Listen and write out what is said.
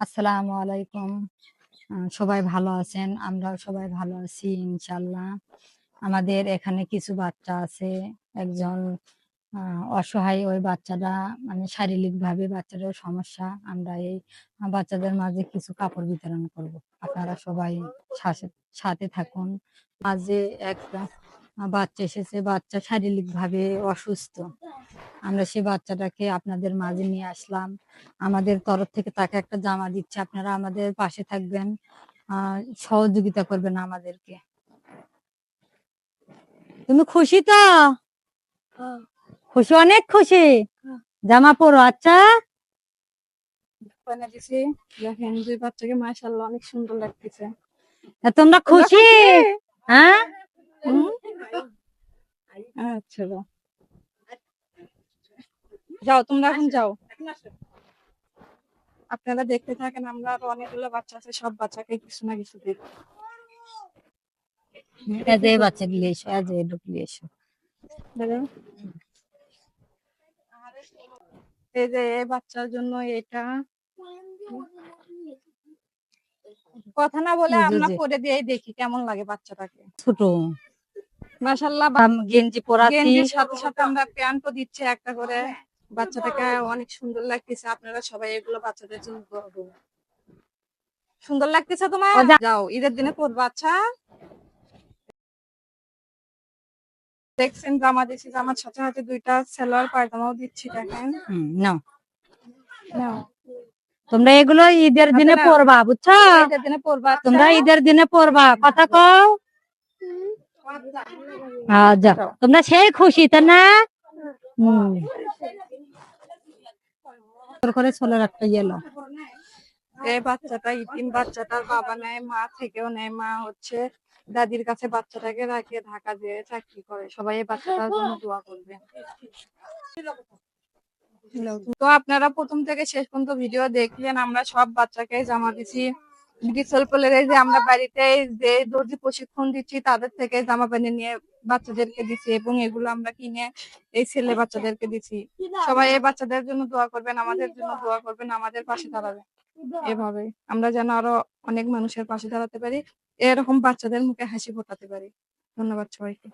আসসালামু আলাইকুম। সবাই ভালো আছেন? আমরাও সবাই ভালো আছি ইনশাআল্লাহ। আমাদের এখানে কিছু বাচ্চা আছে। একজন আ অসহায় ওই বাচ্চাটা মানে শারীরিকভাবে বাচ্চাটার সমস্যা। আমরা এই বাচ্চাদের মাঝে কিছু কাপড় বিতরণ করব। আপনারা সবাই সাথে সাথে থাকুন। মাঝে একটা বাচ্চা এসেছে, বাচ্চা শারীরিকভাবে অসুস্থ। আমরা সেই বাচ্চাটাকে আপনাদের মাঝে নিয়ে আসলাম। আমাদের তরফ থেকে তাকে একটা জামা দিচ্ছি। আপনারা আমাদের পাশে থাকবেন, আ সহযোগিতা করবেন আমাদেরকে। তুমি খুশি তো? খুশি, অনেক খুশি? জামা পরো, আচ্ছা? বানিয়ে দিছি। দেখেন ২ বাচ্চাকে মাশাআল্লাহ অনেক সুন্দর লাগতেছে। তোমরা খুশি? হ্যাঁ? হুম? আচ্ছা যাও। যাও তোমরা এখন যাও। আপনারা দেখতে থাকেন, আমরা আরো অনেকগুলো বাচ্চা আছে, সব বাচ্চাকে কিছু না কিছু দেব। এই যে এই বাচ্চাগুলো এসো, এই যে এগুলো এসো। দাঁড়াও। এই যে এই বাচ্চার জন্য এটা কথা না বলে এই আমরা যে পরে দিয়েই দেখি কেমন লাগে বাচ্চাটাকে। ছোট মাশাআল্লাহ গেঞ্জি পরাছি। গেঞ্জির সাথে সাথে আমরা প্যান্টও দিচ্ছি একটা করে। বাচ্চাটাকে অনেক সুন্দর লাগতেছে। আপনারা সবাই এগুলো বাচ্চাদের জন্য দোয়া করবেন। সুন্দর লাগতেছে তোমার? যাও ঈদের দিনে পরবা, আচ্ছা? দেখছেন জামা দিচ্ছি, জামার সাথে সাথে ২ টা সালোয়ার পায়জামাও দিচ্ছি, দেখেন। নাও। নাও। তোমরা এগুলো ঈদের হাতে দিনে নাও। পরবা, বুঝছো? ঈদের দিনে পরবা, আচ্ছা? তোমরা ঈদের দিনে পরবা, কথা কও। যা, যাও। তোমরা সেই খুশি তাই না? হুম। করে ছোলার একটা ইয়েলো। এই বাচ্চাটা ইতিম, বাচ্চাটার বাবা নেয়, মা থেকেও নেয়। মা হচ্ছে দাদির কাছে বাচ্চাটাকে রাখে, ঢাকা যেয়ে চাকরি করে। সবাই এই বাচ্চাটার জন্য দোয়া করবেন। তো আপনারা প্রথম থেকে শেষ পর্যন্ত ভিডিও দেখলেন। আমরা সব বাচ্চাকে জামা দিছি। এই যে আমরা বাড়িতে যে দর্জি প্রশিক্ষণ দিচ্ছি তাদের থেকে জামা প্যান্ট নিয়ে বাচ্চাদেরকে দিচ্ছি, এবং এগুলো আমরা কিনে এই ছেলে বাচ্চাদেরকে দিচ্ছি। সবাই এই বাচ্চাদের জন্য দোয়া করবেন, আমাদের জন্য দোয়া করবেন, আমাদের পাশে দাঁড়াবেন। এভাবে আমরা যেন আরো অনেক মানুষের পাশে দাঁড়াতে পারি, এরকম বাচ্চাদের মুখে হাসি ফোটাতে পারি। ধন্যবাদ সবাইকে।